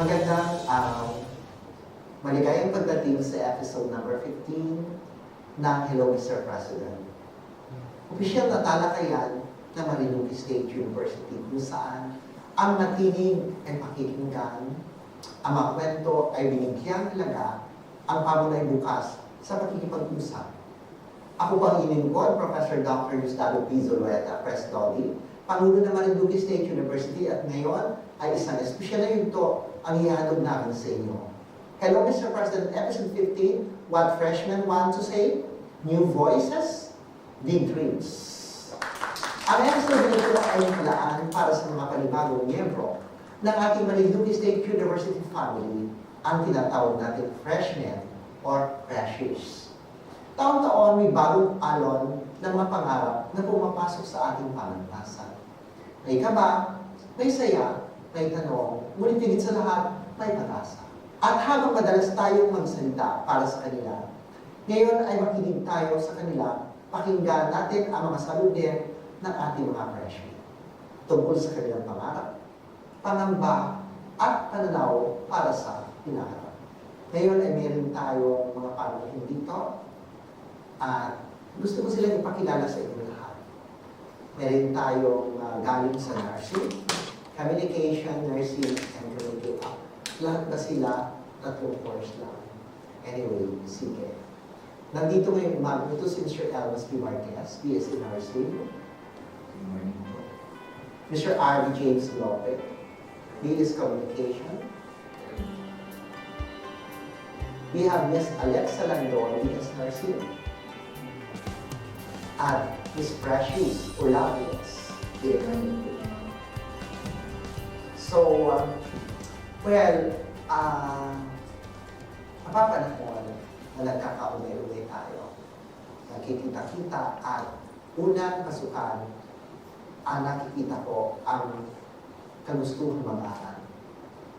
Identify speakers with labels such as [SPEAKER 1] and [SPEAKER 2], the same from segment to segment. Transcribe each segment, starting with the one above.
[SPEAKER 1] Magandang maligayang pagdating sa episode number 15 ng Hello Mr. President. Opisyal na talakayan ng Marinduque State University kung saan ang natinig ay pakikinggan, ang mga kwento ay binigyang halaga, ang pamunay bukas sa pakikipag-usap. Ako po ang iningkod, Professor Dr. Gustavo P. Zulueta, Pres Lodi, Pangulo ng Marinduque State University at ngayon ay isang espesyal na yugto ang ihahandog namin sa inyo. Hello, Mr. President, episode 15, what freshmen want to say? New voices, big dreams. Ang episode nito ay nalaan para sa mga panibagong miyembro ng ating Marinduque State University family, ang tinatawag natin freshmen or freshies. Taon-taon may bagong alon ng mga pangarap na pumapasok sa ating pamantasan. May kaba, may saya, may tanong, ngunit higit sa lahat, may pag-asa. At habang madalas tayong magsalita para sa kanila, ngayon ay makinig tayo sa kanila, pakinggan natin ang mga saludin ng ating mga freshmen tungkol sa kanilang pangarap, pangamba, at pananaw para sa hinaharap. Ngayon ay meron tayong mga panuhin dito at gusto ko silang ipakilala sa inyo lahat. Meron tayong galing sa nursing, communication, nursing, and communication. Lahat ba sila? Tatlong course lang. Anyway, sige. Nandito ngayong umaga ito si Mr. Elmas P. Marquez, BSc Nursing.
[SPEAKER 2] Good morning po.
[SPEAKER 1] Mr. R. James Lopez, BS Communication. We have Ms. Alexa Landon, BS Nursing. At Ms. Precious Olavias, BS Communication. So, mapapanahon na nagkakaunay-unay tayo. Nakikita-kita at unang pasukan, nakikita ko ang kagustuhan mag-aral.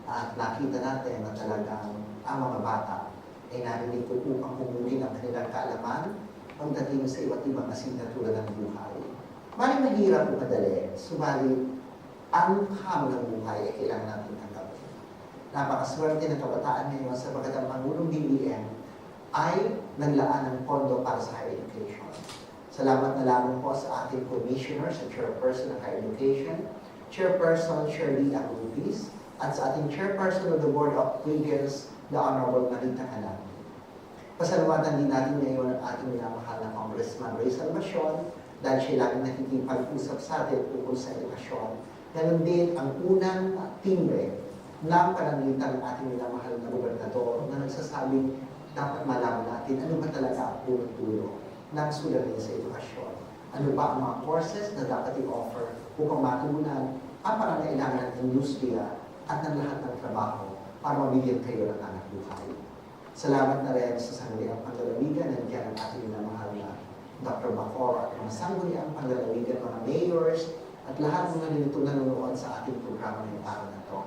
[SPEAKER 1] At nakita natin na talagang ang mga bata ay narinig ko upang pumuli ang kanilang kaalaman pagdating sa iba't ibang asignatura ng buhay. Maring mahirap o madali, subalit ang hamon ng buhay ay kailangan natin tanggapin. Napakaswerte ng kabataan ngayon sapagkat ang Pangulong BBM ay naglaan ng pondo para sa higher education. Salamat na lamang po sa ating commissioner, sa chairperson ng higher education, chairperson Shirley Agulupis, at sa ating chairperson of the Board of Regents, the Honorable Marita Canan. Pasalamatan din natin ngayon ang ating minamahal na Congressman Ray Salvacion dahil siya laging nakikipag-usap sa atin tungkol sa edukasyon. Ganon din ang unang timbre ng pananalitan ng ating minamahal na gobernador na nagsasabing dapat malaman natin ano ba talaga ang punong-tulo ng suliranin sa edukasyon. Ano ba ang mga courses na dapat i-offer upang matugunan ang pangangailangan ng industriya at ng lahat ng trabaho para mabigyan kayo ng anak buhay. Salamat na rin sa sangguniang panglalawigan ng diyan ang ating minamahal na Dr. Bacor at mga sangguniang panglalawigan, mga mayors, at lahat ng nalilito nanonood sa ating programa ngayong araw na ito.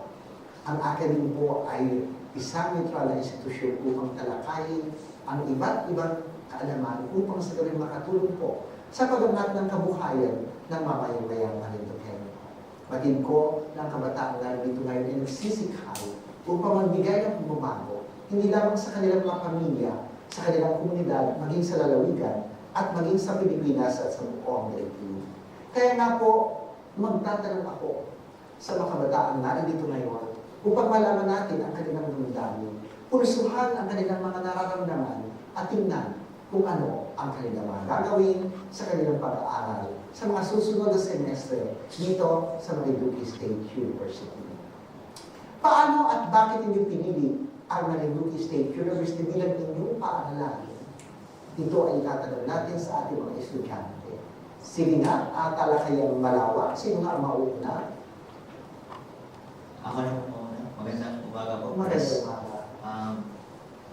[SPEAKER 1] Ang academy po ay isang neutral na institusyon upang talakayin ang iba't ibang kaalaman upang sa gawin makatulong po sa pag-angat ng kabuhayan ng mamayamayang Marinduqueño. Batid ko ng kabataan na dito ngayon ay nagsisikhay upang magbigay ng pagbabago, hindi lamang sa kanilang mga pamilya, sa kanilang komunidad, maging sa lalawigan, at maging sa Pilipinas at sa buong daigdig. Kaya nga po, magtatanong ako sa mga kabataan narito ngayon upang malaman natin ang kanilang damdamin, pulsuhan ang kanilang mga nararamdaman at tingnan kung ano ang kanilang mga gagawin sa kanilang pag-aaral sa mga susunod na semestre dito sa Marinduque State University. Paano at bakit niyo pinili ang Marinduque State University bilang inyong paaralan? Ito ay itatanong natin sa ating mga estudyante. Sige nga, talakayang malawak. Sino nga ang mauna?
[SPEAKER 2] Ako na po muna. Magandang umaga po.
[SPEAKER 1] Magandang umaga.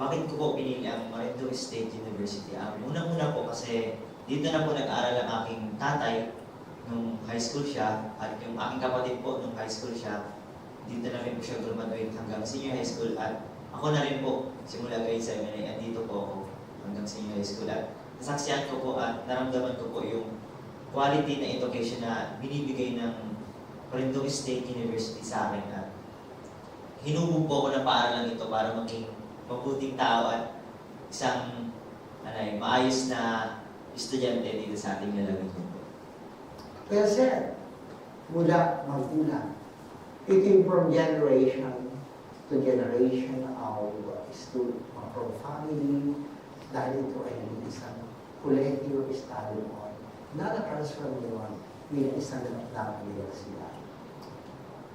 [SPEAKER 2] Bakit ko po pinili ang Marinduque State University? Unang-una po kasi dito na po nag-aaral ang aking tatay nung high school siya at yung aking kapatid po nung high school siya. Dito na rin po siya graduate hanggang senior high school at ako na rin po simula grade 7 ay andito po ako hanggang senior high school at nasaksihan ko po at naramdaman ko po yung quality na education na binibigay ng Marinduque State University sa akin. At hinubog po ako ng paaralang ito para maging mabuting tao at isang maayos na estudyante dito sa ating lalawigan po.
[SPEAKER 1] Well said. Mula magulang. Ito yung from generation to generation of student from family, dahil ito ay isang collective study on na na-transfer ngayon bilang isang napili sila.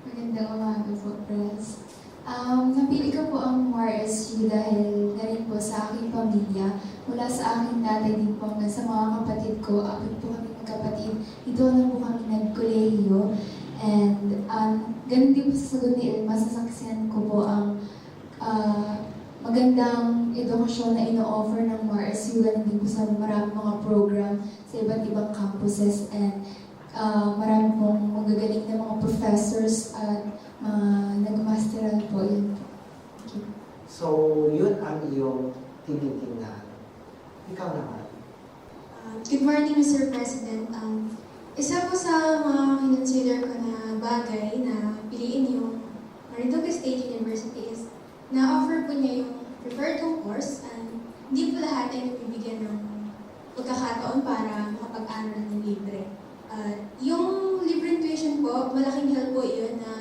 [SPEAKER 3] Magandang umaga po, Pres. Napili ko po ang MRSU dahil na rin po sa aking pamilya. Mula sa aking tatay din po hanggang sa mga kapatid ko, apat po kami magkapatid. Dito na po kami nagkolehiyo. And ganun din po sa sagot ni Ilma, sasaksihan ko po ang magandang edukasyon na ino-offer ng MRSU. Ganun din po sa maraming mga program sa iba't ibang campuses. And marami pong magagaling na mga professors at nag-masteral po yun. Thank you.
[SPEAKER 1] So, yun ang iyong tinitingnan. Ikaw naman.
[SPEAKER 4] Good morning, Mr. President. Isa po sa mga kinonsider ko na bagay na piliin yung Marinduque State University is na-offer po niya yung preferred kong course and hindi po lahat ay nabibigyan ng pagkakataon para makapag-aral ng libre. Yung libre tuition po, malaking help po yun na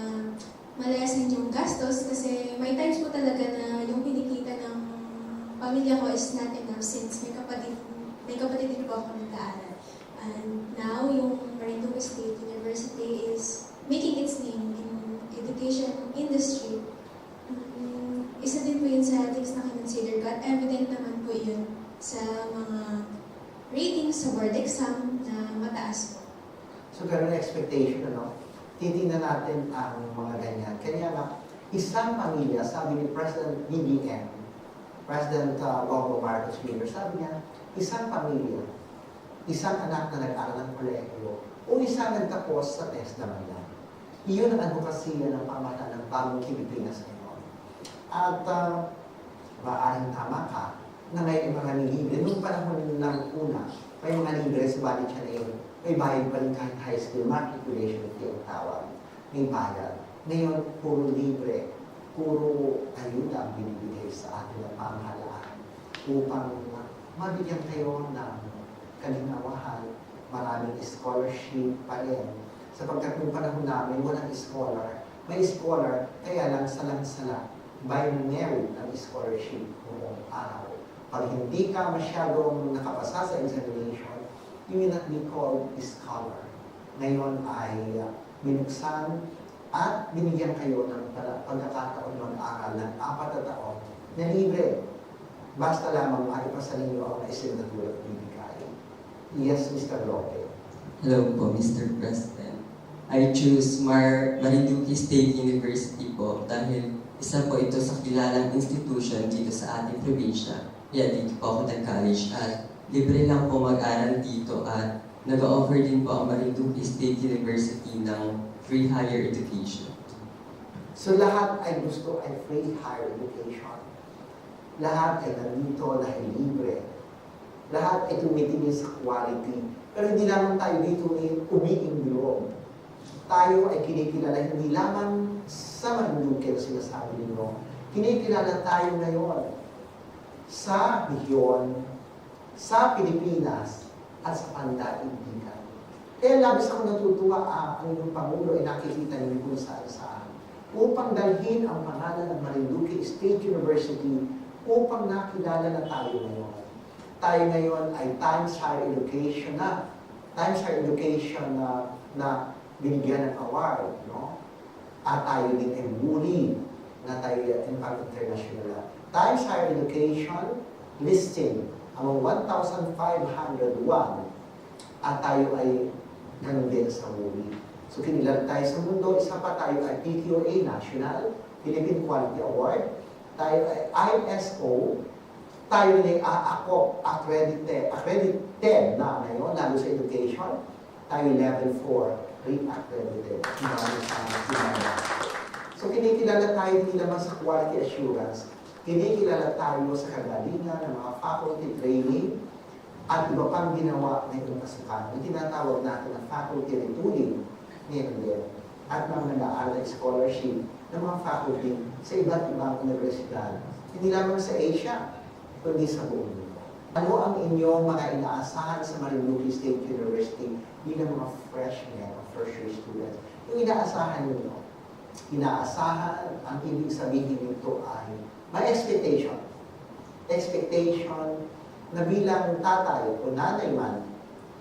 [SPEAKER 4] malayasan yung gastos kasi may times po talaga na yung pinikita ng pamilya ko is not enough since may kapatid din po ako nag-aaral. And now, yung Marinduque State University is making its name in education industry. Isa din po yun sa things na consider ko at evident naman po yun sa mga ratings sa board exam na mataas po.
[SPEAKER 1] So, ganun ang expectation, ano? Titingnan natin ang mga ganyan. Kaya nga, isang pamilya, sabi ni President BBM, President Bongo Marcos Jr., sabi niya, isang pamilya, isang anak na nag-aral ng kolehiyo, o isang nagtapos sa test naman yan. Iyon ang advokasya ng pamahalaan ng bagong Pilipinas ngayon. At maaaring tama ka na may mga libre. Noong panahon ng una, may mga libre sa balik siya na yun. May bayad pa rin kahit high school matriculation fee ang tawag. May bayad. Ngayon, puro libre. Puro ayuda ang binibigay sa ating pamahalaan upang mabigyan kayo ng kalinawahan. Maraming scholarship pa rin. Sapagkat nung panahon namin, walang scholar. May scholar, kaya lang salang-sala by merit ng scholarship noong araw. Pag hindi ka masyadong nakapasa sa examination, you will not be called a scholar. Ngayon ay binuksan at binigyan kayo ng pagkakataon mag-aral ng 4 na taon na libre. Basta lamang maipasa ninyo ang asignatura at bibigay. Yes, Mr. Lope.
[SPEAKER 5] Hello po, Mr. President. I choose Marinduque State University po dahil isa po ito sa kilalang institution dito sa ating probinsya. Kaya dito po ako nag-college at libre lang po mag-aral dito at nag-offer din po ang Marinduque State University ng free higher education.
[SPEAKER 1] So lahat ay gusto ay free higher education. Lahat ay nandito dahil libre. Lahat ay tumitingin sa quality. Pero hindi lamang tayo dito umiinglo. Tayo ay kinikilala hindi lamang sa Marinduque na sinasabi ninyo. Kinikilala tayo ngayon sa rehiyon, sa Pilipinas, at sa pandaigdigan. Kaya labis ako natutuwa ang inyong Pangulo ay nakikita ninyo kung saan-saan upang dalhin ang pangalan ng Marinduque State University upang nakilala na tayo ngayon. Tayo ngayon ay Times Higher Education na. Times Higher Education na binigyan ng award, no? At tayo din ay muli na tayo Impact International. Times Higher Education listing among 1,501 at tayo ay ganun din sa muli. So kinilala tayo sa mundo, isa pa tayo ay PQA National, Philippine Quality Award, tayo ay ISO, tayo rin ay ako accredited na ngayon, lalo sa education, tayo level 4, re-accredited. So kinikilala tayo hindi naman sa quality assurance, kinikilala tayo sa kagalingan ng mga faculty training at iba pang ginawa ng ibang pasukan. Yung tinatawag natin na faculty retooling ngayon din. At mga nag-aaral na scholarship ng mga faculty sa iba't ibang universidad. Hindi lamang sa Asia, kundi sa buong mundo. Ano ang inyong mga inaasahan sa Marinduque State University bilang mga freshmen o first year students? Yung inaasahan ninyo, inaasahan, ang ibig sabihin nito ay may expectation. Expectation na bilang tatay o nanay man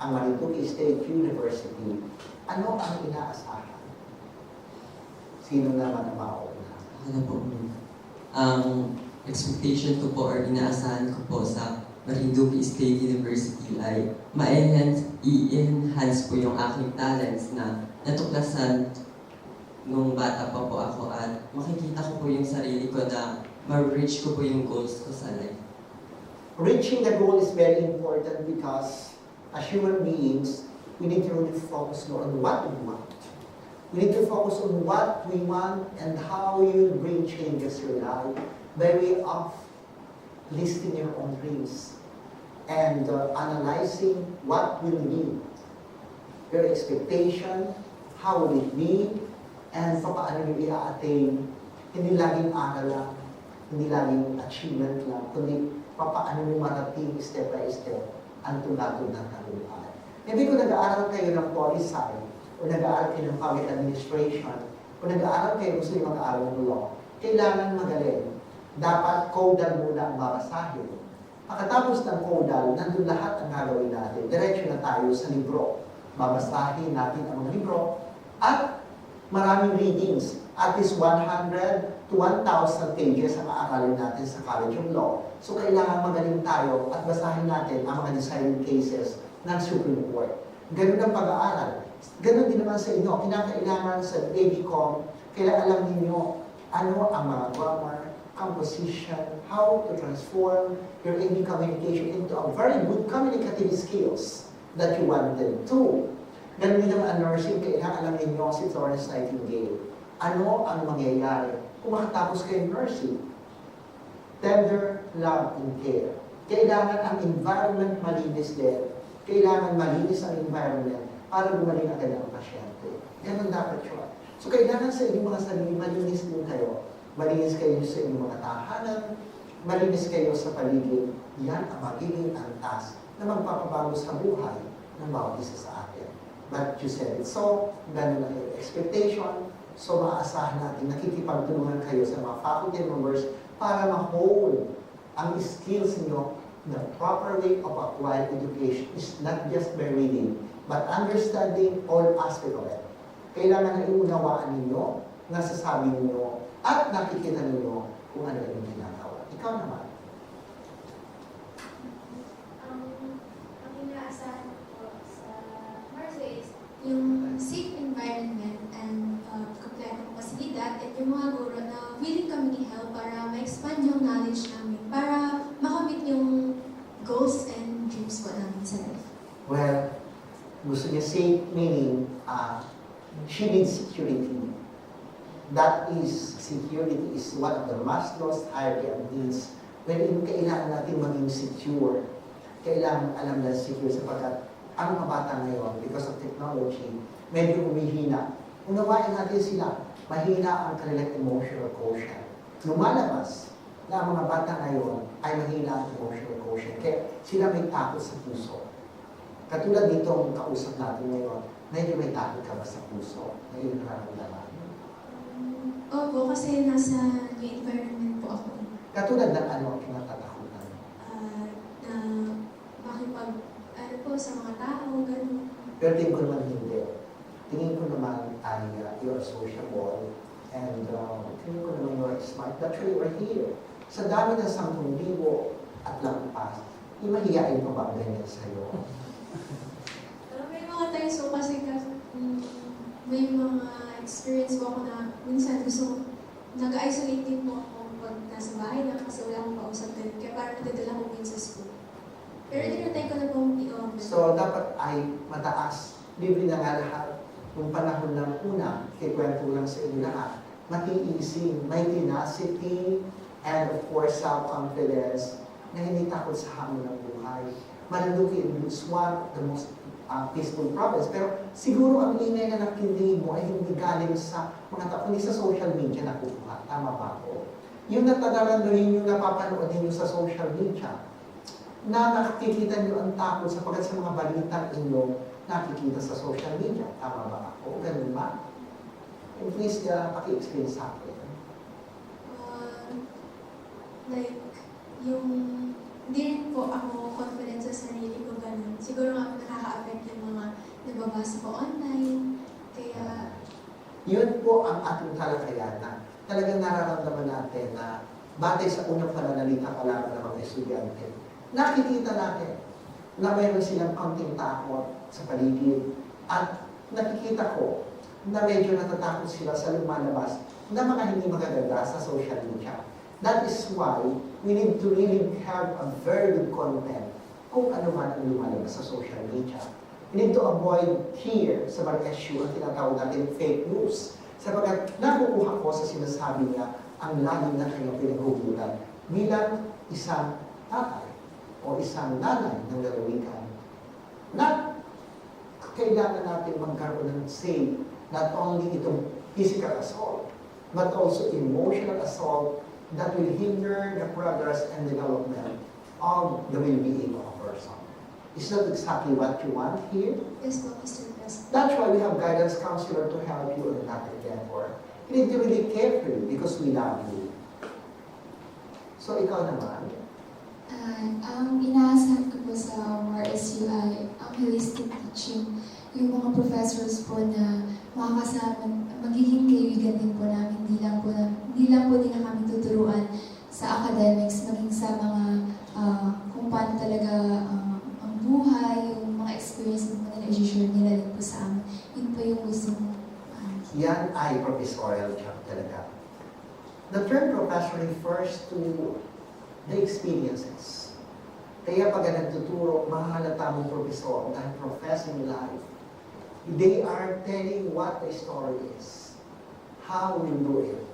[SPEAKER 1] ang Marinduque State University, ano ang inaasahan? Sino naman ang mauuna?
[SPEAKER 5] Ano po? Ang expectation ko po or inaasahan ko po sa Marinduque State University ay i-enhance po yung aking talents na natuklasan nung bata pa po ako at makikita ko po yung sarili ko na ma-reach ko po yung goals ko sa life.
[SPEAKER 1] Reaching the goal is very important because as human beings, we need to really focus more on what we want. We need to focus on what we want and how you bring changes to your life by way of listing your own dreams and analyzing what will be your expectation, how will it be, and paano nyo i-attain. Hindi laging aral lang, hindi laging achievement lang, kundi paano nyo marating step by step ang tulatod ng kaluluhan. Maybe kung nag-aaral kayo ng policy, o nag-aaral kayo ng public administration, o nag-aaral kayo gusto nyo mag-aaral ng law, kailangan magaling. Dapat caudal muna ang babasahin. Pagkatapos ng caudal, nandun lahat ang gagawin natin. Diretso na tayo sa libro. Babasahin natin ang mga libro at maraming readings. At least 100 to 1,000 pages ang aaralin natin sa College of Law. So kailangan magaling tayo at basahin natin ang mga deciding cases ng Supreme Court. Ganun ang pag-aaral. Ganun din naman sa inyo. Kinakailangan sa ABCom, kailangan alam ninyo ano ang mga grammar, composition, how to transform your AB communication into a very good communicative skills that you wanted to. Ganun din naman ang nursing, kailangan alam ninyo si Florence Nightingale. Ano ang mangyayari kung makatapos kayo nursing? Tender love and care. Kailangan ang environment malinis din. Kailangan malinis ang environment para gumaling agad ang pasyente. Ganun dapat yun. So kailangan sa inyong mga sarili, malinis din kayo. Malinis kayo sa inyong mga tahanan, malinis kayo sa paligid. Yan ang magiging antas na magpapabago sa buhay ng bawat isa sa atin. But you said it. So, ganun na yung expectation. So, maaasahan natin, nakikipagtulungan kayo sa mga faculty members para ma-hold ang skills niyo. The proper way of acquiring education is not just by reading, but understanding all aspects of it. Kailangan na iunawaan ninyo, nasasabi ninyo, at nakikita ninyo kung ano yung ginagawa. Ikaw naman.
[SPEAKER 4] Ang inaasahan ko sa Marzo is yung safe environment and kompletong pasilidad at yung mga guro na willing kami i-help para ma-expand yung knowledge namin para makamit yung goals and dreams po namin sa life.
[SPEAKER 1] Well, gusto niya safe meaning she needs security. That is, security is one of the Maslow's hierarchy of needs. When kailangan natin maging secure, kailangan alam na secure sapagkat ang mga bata ngayon, because of technology, medyo humihina. Unawain natin sila, mahina ang kanilang emotional quotient. Lumalabas na ang mga bata ngayon ay mahina ang emotional quotient. Kaya sila may takot sa puso. Katulad nitong kausap natin ngayon, medyo may takot ka ba sa puso? Ngayon nararamdaman.
[SPEAKER 4] Opo, kasi nasa new environment po ako.
[SPEAKER 1] Katulad ng ano ang kinatatakutan?
[SPEAKER 4] Na makipag, sa mga tao, gano'n.
[SPEAKER 1] Pero tingin ko naman hindi. Tingin ko naman ay you're sociable and tingin ko naman you're smart. That's why you're here. Sa dami ng 10,000 at lampas, imahiyain pa ba ang ganyan sa'yo?
[SPEAKER 4] May mga times po kasi may mga experience po ako na minsan gusto nag-isolate din po ako pag nasa bahay lang kasi wala akong kausap din. Kaya parang nadadala ko din sa school. Pero tinatay ko na pong i-open.
[SPEAKER 1] So, dapat ay mataas. Libre na nga lahat. Nung panahon ng una, kikwento lang sa inyo lahat, matiising, may tenacity, and of course, self-confidence na hindi takot sa hamon ng buhay. Marinduque is one of the most peaceful province. Pero siguro ang ingay na nakikinig mo ay hindi galing sa mga tao, kundi sa social media na kukuha. Tama ba ako? Yung natadalan nyo, yung napapanood ninyo sa social media, na nakikita nyo ang takot sapagkat sa mga balitang inyong nakikita sa social media. Tama ba ako? Ganun ba? And please, paki-explain sa akin.
[SPEAKER 4] Like, yung hindi rin po ako confident sa sarili ko ganun. Siguro nga nakaka-affect yung mga nababasa ko online. Kaya,
[SPEAKER 1] Yun po ang ating talakayan. Talagang nararamdaman natin na batay sa unang pananalita pa lang ng mga estudyante, nakikita natin na mayroon silang kaunting takot sa paligid at nakikita ko na medyo natatakot sila sa lumalabas na mga hindi magaganda sa social media. That is why we need to really have a very good content kung ano man ang lumalabas sa social media. We need to avoid here sa mga issue ang tinatawag natin fake news. Sapagkat nakukuha ko sa sinasabi niya ang lagi na kanyang pinaghugutan bilang isang tatay o isang nanay ng lalawigan na kailangan natin magkaroon ng say not only itong physical assault but also emotional assault that will hinder the progress and development of the well-being of a person. Is that exactly what you want here?
[SPEAKER 4] yes po, Mr. President.
[SPEAKER 1] That's why we have guidance counselor to help you in that endeavor. You need to really care for you because we love you. So ikaw naman,
[SPEAKER 3] Ang inaasahan ko po sa MAR-SU ay ang holistic teaching. Yung mga professors po na makakasama, magiging kaibigan din po namin, hindi lang po nila kami tuturuan sa academics, maging sa mga kung paano talaga ang buhay, yung mga experience na po nila i-share nila din po sa amin. Yun po yung gusto mo.
[SPEAKER 1] yan ay professorial job talaga. The term professor refers to the experiences. Kaya pag nagtuturo, mahalata mong professor dahil professing life. They are telling what the story is, how we do it,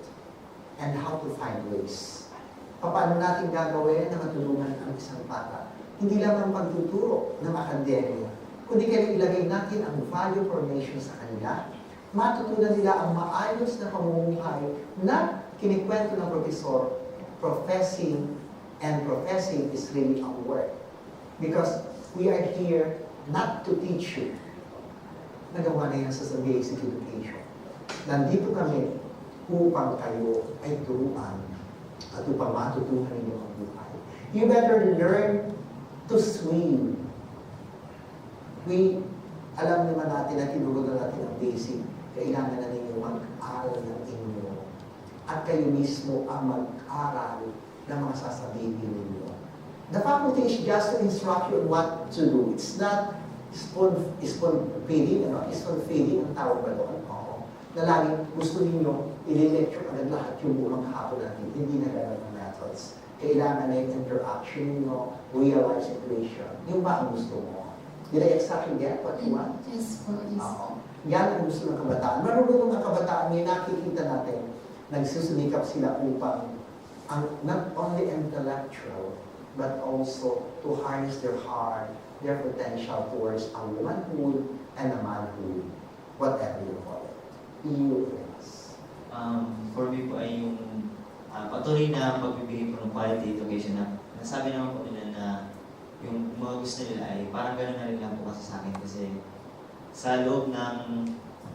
[SPEAKER 1] and how to find ways. Paano natin gagawin na matulungan ang isang bata? Hindi lang ang pagtuturo ng akademya, kundi kaya ilagay natin ang value formation sa kanila. Matutunan nila ang maayos na pamumuhay na kinikwento ng profesor. Professing and professing is really our work. Because we are here not to teach you. Nagawa na yan sa basic education. Nandito kami upang kayo ay turuan at upang matutuhan ninyo ang buhay. You better learn to swim. Alam naman natin na tinurugan natin ang basic. Kailangan na ninyo mag-aral ng inyo. At kayo mismo ang mag-aral ng mga sasabihin ninyo. The faculty is just to instruct you on what to do. It's not spoon feeding, spoon feeding ang tawag ba doon? Oo. Na laging gusto ninyo, i-lecture agad lahat yung buong hapon natin. Hindi na gano'n ang methods. Kailangan na yung interaction ninyo, real-life situation. Yung ba ang gusto mo? Did I exactly get what you want?
[SPEAKER 3] Yes po, yes
[SPEAKER 1] Oo.
[SPEAKER 3] po.
[SPEAKER 1] Yan ang gusto ng kabataan. Marunong ang kabataan, may nakikita natin, nagsusunikap sila upang not only intellectual, but also to harness their heart, their potential towards a womanhood and a manhood, whatever you call it. You yes.
[SPEAKER 2] For me po ay yung patuloy na pagbibigay po ng quality education na nasabi naman po nila na yung mga gusto nila ay parang gano'n na rin lang po kasi sa akin kasi sa loob ng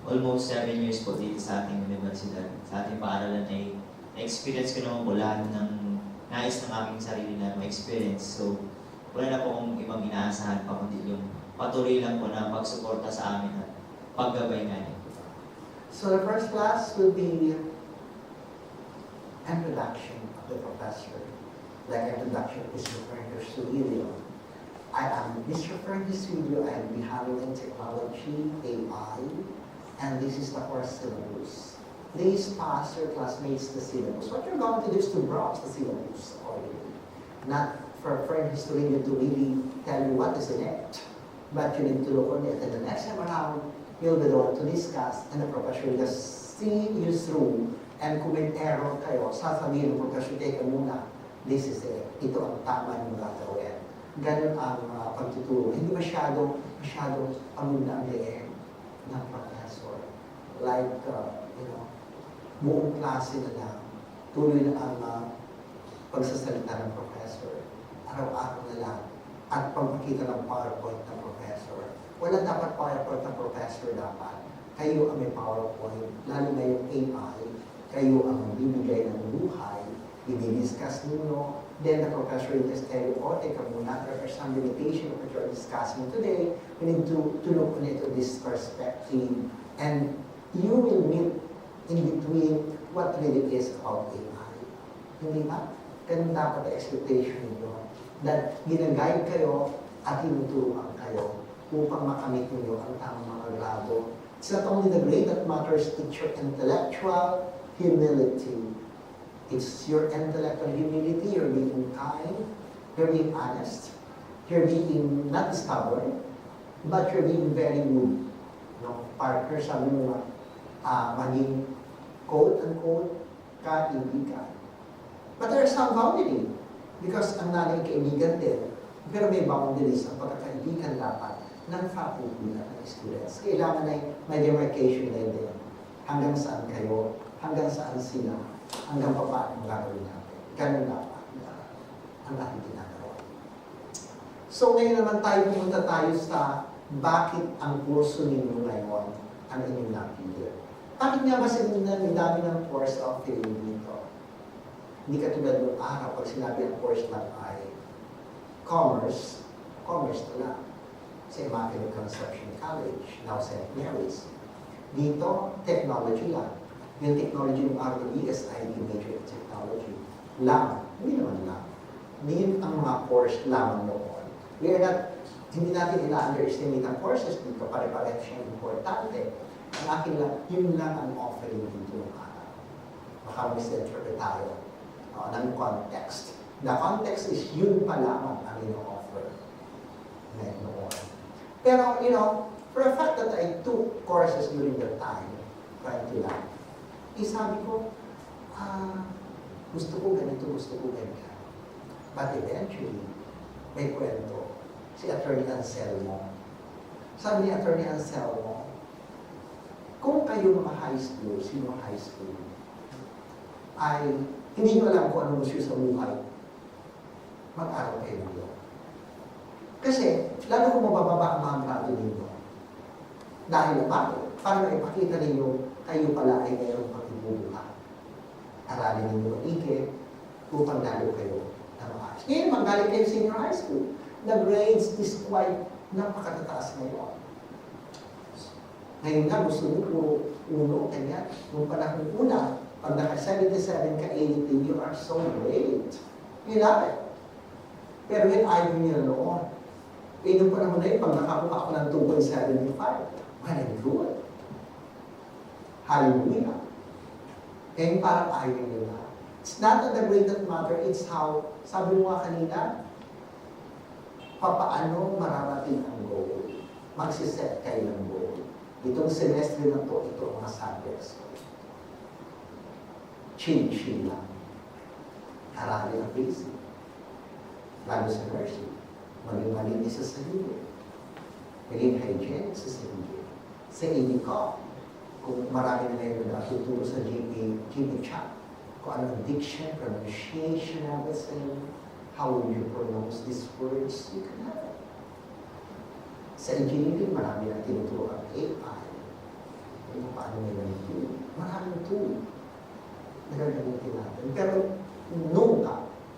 [SPEAKER 2] almost 7 years po dito sa ating universidad, sa ating paaralan ay na-experience ko naman po lahat ng nais ng aking sarili na ma-experience. So, wala na po akong ibang inaasahan pa kundi yung patuloy lang po na pagsuporta sa amin at paggabay nga niyo.
[SPEAKER 1] So the first class will be introduction of the professor. Like introduction is referring to studio. I am Mr. Fergus Studio. I will be handling technology, AI, and this is the course syllabus. Please pass your classmates the syllabus. What you're going to do is to browse the syllabus already. Not for friend history to really tell you what is in it, but you need to look on it. And the next time around, you'll be the one to discuss, and the professor will just see you through, and kung may error kayo, sasabihin ng professor, teka muna, this is it. Ito ang tama yung gagawin. Ganun ang pagtuturo. Hindi masyadong masyadong pamilya ang leeg ng professor. Like, buong klase na lang, tuloy na ang pagsasalita ng professor. Araw-araw na lang. At pagpakita ng PowerPoint ng professor. Wala dapat PowerPoint ng professor dapat. Kayo ang may PowerPoint, lalo na yung AI, kayo ang bibigay ng buhay, i-discuss ninyo, then the professor will just tell you, teka muna, there are some limitation of what you're discussing today. We need to look on it to this perspective. And you will meet in between what really is about AI. Hindi ba? Ganun dapat ang expectation ninyo. That ginaguide kayo at tinuturuan kayo upang makamit ninyo ang tamang mga grado. It's not only the grade that matters, it's your intellectual humility. It's your intellectual humility, you're being kind, you're being honest, you're being not stubborn, but you're being very good. No? Partner, sabi mo maging quote-unquote kaibigan. But there's some boundary because ang nanay kaibigan din, pero may boundaries ang pagkakaibigan dapat ng faculty at ng students. Kailangan ay may demarcation na din. Hanggang saan kayo, hanggang saan sila, hanggang pa paano gagawin natin. Ganun dapat ang ating ginagawa. So ngayon naman pumunta tayo sa bakit ang kurso ninyo ngayon ang inyong napili. Bakit nga ba may dami ng course offering dito? Hindi katulad ng araw, pag sinabi ang course lang ay commerce na lang. Sa Immaculate Conception College, now St. Mary's. Dito, technology lang. Yung technology ng RWS ay major in technology. Lang. Hindi naman lang. Hindi ang mga course lamang noon. Hindi natin ina-underestimate ang courses dito. Pare-pareho siyang importante. Ang akin lang, yun lang ang offering dito ng araw. Baka misinterpret tayo ng context. The context is yun pa lamang ang ino-offer ngayon noon. Pero, for a fact that I took courses during that time, trying to learn, sabi ko, gusto ko ganito. But eventually, may kwento. Si Attorney Anselmo. Sabi ni Attorney Anselmo, kung kayo mga high school, sino high school, ay hindi nyo alam kung ano gusto sa buhay, mag-aral kayo dito. Kasi, lalo kung mabababa ang mga grado ninyo. Dahil bakit? Para maipakita ninyo, kayo pala ay mayroong pag-ibubuha. Aralin ninyo maigi upang lalo kayo na maayos. Ngayon, magaling kayo senior high school. The grades is quite napakatataas ngayon. Ngayon nga, gusto nyo puro uno, kanya, nung panahon una, pag naka-77 ka 80, you are so great. You love it. Pero yun, ayaw nyo noon. Nung panahon na yun, pag nakakuha ako ng 2.75, well and good. Hallelujah. Ngayon parang ayaw nyo na. It's not the grade that matter, it's how, sabi mo nga kanina, papaano mararating ang goal. Magsiset kayo ng goal. Itong semestre na to, ito ang mga subjects ko. Chill lang. Aralin ang basic. Lalo sa nursing. Maging malinis sa sarili. Maging hygienic sa sarili. Sa ADCOM, kung marami na ngayon natuturo sa GP chat, kung ano ang diction, pronunciation, everything, how will you pronounce these words, you can have it. Sa engineering, marami na tinuturo ang AI. Kung paano nila ito. Maraming tool na gagamitin natin. Pero nung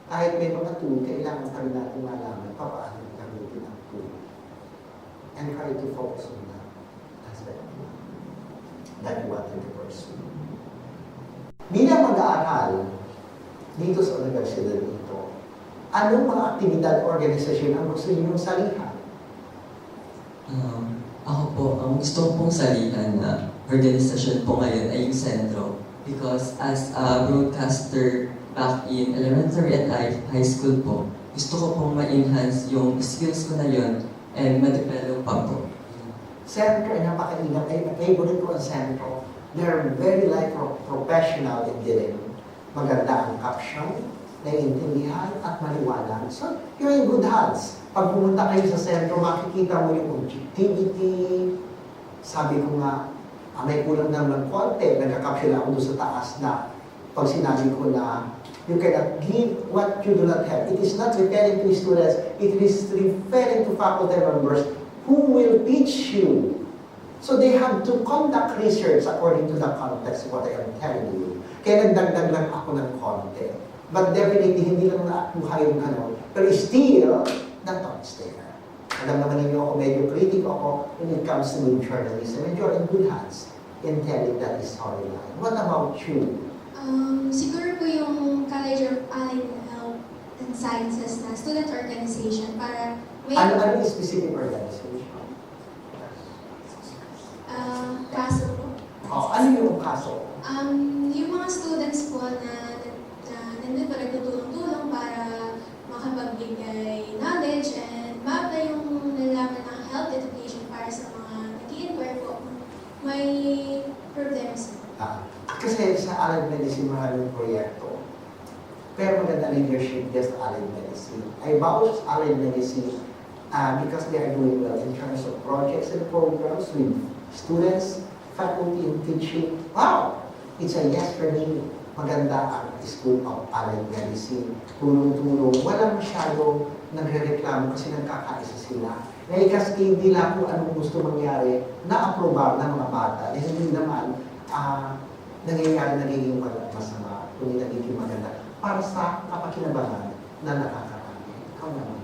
[SPEAKER 1] kahit may mga tool, kailangan pa rin natin malaman paano gamitin ang tool. And try to focus on that aspect that you wanted to pursue. Bilang mag-aaral dito sa universidad ito, anong mga aktibidad o organisasyon ang gusto niyo salihan?
[SPEAKER 5] Ako po, ang gusto ko pong salihan na organisasyon po ngayon ay yung Sentro. Because as a broadcaster back in elementary and high school po, gusto ko pong ma-enhance yung skills ko na yun and ma-develop pa po.
[SPEAKER 1] Sentro ay napakaingat. Ay favorite ko ang Sentro. They're very professional in dealing. Maganda ang caption, naiintindihan at maliwanag. So, you're in good hands. Pag pumunta kayo sa sentro, makikita mo yung objectivity. Sabi ko nga, may kulang naman ng konti. Nagkakapsula ako doon sa taas na pag sinabi ko na you cannot give what you do not have. It is not referring to students. It is referring to faculty members who will teach you. So they have to conduct research according to the context of what I am telling you. Kaya nagdagdag lang ako ng konti. But definitely, hindi lang nakuha yung gano'n. Pero still, the thoughts there. Alam naman ninyo ako, medyo critic ako when it comes to good journalism. And you're in good hands in telling that storyline. What about you?
[SPEAKER 4] Siguro po yung College of Allied Health and Sciences na student organization para may
[SPEAKER 1] Ano yung specific organization?
[SPEAKER 4] kaso po.
[SPEAKER 1] Ano yung kaso?
[SPEAKER 4] Yung mga students po na nandun pa nagtutulong-tulong para makapagbigay knowledge and ma-apply yung nalaman ng health education para sa mga nag-i-inquire po kung may problems.
[SPEAKER 1] Kasi sa Allied Medicine, maraming proyekto. Pero maganda leadership just Allied Medicine. I vouch Allied Medicine because they are doing well in terms of projects and programs with students, faculty, and teaching. Wow! It's a yes for me. Maganda ang School of Allied Medicine. Tulong-tulong. Walang masyadong nagre-reklamo kasi nagkakaisa sila. Naikas-hindi nila kung anong gusto mangyari na aprobar ng mga bata. Dahil hindi naman nangyayari nagiging masama, kundi nagiging maganda para sa kapakinabangan na nakakarami. Ikaw naman.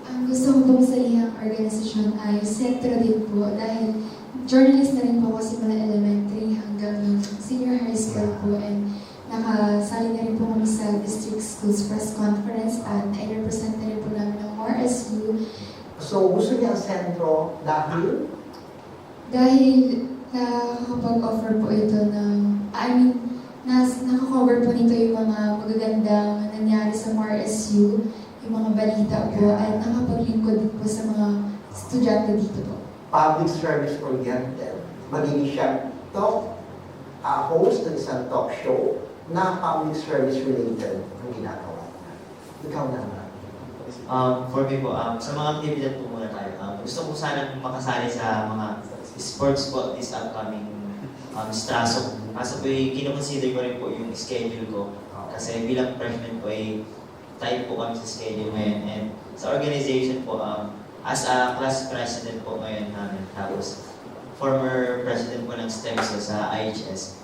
[SPEAKER 3] Ang gusto ko pong salihang organisasyon ay Sentro din po dahil journalist na rin po ako simula elementary hanggang senior high school po and nakasali na rin po kami sa District Schools Press Conference at I-represent na rin po namin ng MORSU.
[SPEAKER 1] So, gusto niya ang sentro dahil?
[SPEAKER 3] Dahil nakakapag-offer po ito ng, nakakover po nito yung mga magagandang nangyari sa MORSU, yung mga balita po, at nakapaglingkod din po sa mga estudyante dito po.
[SPEAKER 1] Public service oriented. Magiging siyang host ng isang talk show na public service related ang ginagawa niya. Ikaw naman.
[SPEAKER 2] For me po, sa mga activity po muna tayo. Gusto ko sana makasali sa mga sports po this upcoming Straso. Kaso po kinoconsider ko rin po yung schedule ko. Kasi bilang freshman po tight po kami sa schedule ngayon. And sa organization po, as a class president po ngayon namin. Tapos former president po ng STEMSO sa IHS.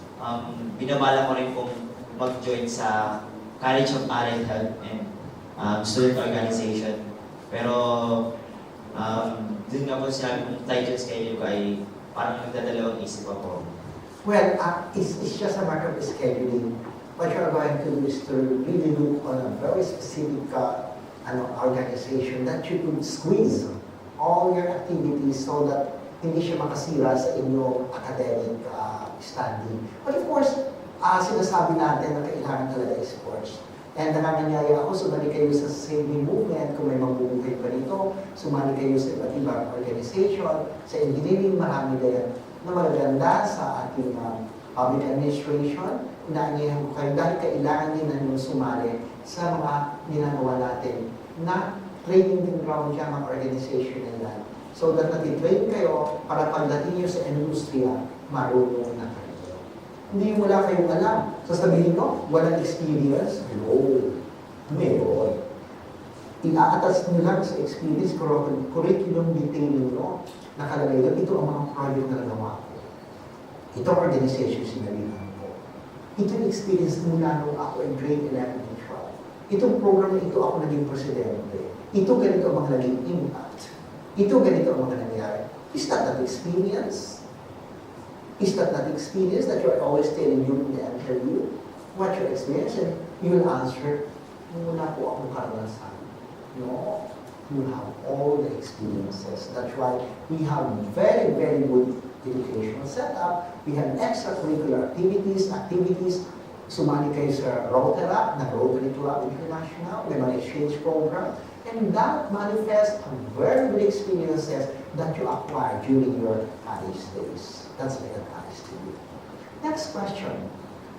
[SPEAKER 2] Binabala ko rin pong mag-join sa College of Allied Health and student organization. Pero dun nga po sinabi kong tight yung schedule ko ay parang nagdadalawang isip ako.
[SPEAKER 1] Well, it's just a matter of scheduling. What you're going to do is to really look on a very specific organization that you could squeeze all your activities so that hindi siya makasira sa inyong academic standing. But of course, sinasabi natin na kailangan talaga sports. And nakakanyaya ako, sumali kayo sa saving movement kung may mabubuhay pa rito, sumali kayo sa iba't ibang organization, sa engineering, marami din na magaganda sa ating public administration. Inaanyayahan ko kayo dahil kailangan din na sumali sa mga ginagawa natin na training din ground dyan, mga organization na yan. So that natitrain kayo para pagdating nyo sa industriya, marunong na kayo. Hindi wala kayong alam. Sasabihin ko, walang experience? No. Meron. Inaatas nyo lang sa experience, curriculum detailing nyo, nakalagay doon, ito ang mga project na nagawa ko. Ito ang organization sinalihan ko. Ito yung experience mula nung ako in grade 11 and 12. Itong program na ito ako naging presidente. Ito ganito ang mga naging impact. Ito ganito ang mga nangyari. Is that not experience? Is that not experience that you're always telling during the interview? What your experience? And you will answer, wala po akong karanasan. No. You have all the experiences. That's why we have very, very good educational setup. We have extracurricular activities. Sumali kayo sa Rotaract, na Rotary Club International, may mga exchange program. And that manifests on very good experiences that you acquire during your college days. That's my advice to you. Next question.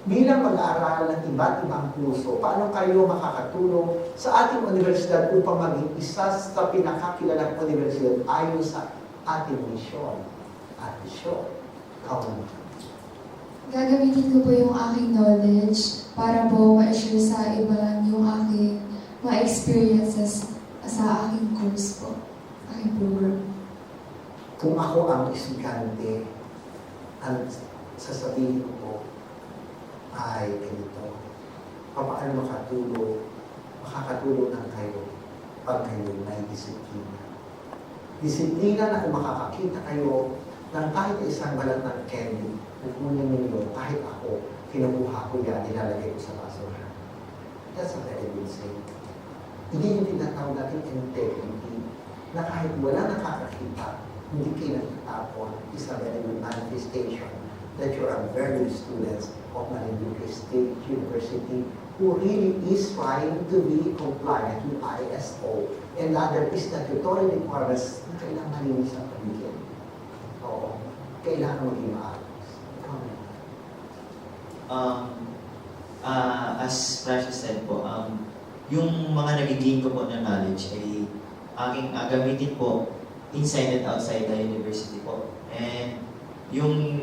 [SPEAKER 1] Bilang mag-aaral ng iba't ibang kurso, paano kayo makakatulong sa ating universidad upang maging isa sa pinakakilalang universidad ayon sa ating misyon at misyon? Ikaw naman.
[SPEAKER 3] Gagamitin ko po yung aking knowledge para po ma-share sa iba yung aking mga experiences sa aking course po, aking program.
[SPEAKER 1] Kung ako ang estudyante, ang sasabihin ko ay ganito, paano makakatulong ng kayo pag kayo may disiplina. Disiplina na kung makakakita kayo ng kahit isang balat ng candy, nagkunin ninyo, kahit ako, kinukuha ko yan, nilalagay ko sa basurahan. That's a very good saying. Hindi yung tinatawag natin integrity, na kahit wala nakakakita, hindi kayo nagtatapon, is a very good manifestation that you are very good students of Marinduque State University who really is trying to be compliant with ISO. And other is statutory requirements na kailangan malinis ang paligid. Oo. Kailangan maging maayos. Ikaw naman.
[SPEAKER 2] As Precious said po, yung mga nagiging ko po na knowledge ay aking gamitin po inside and outside the university po. And yung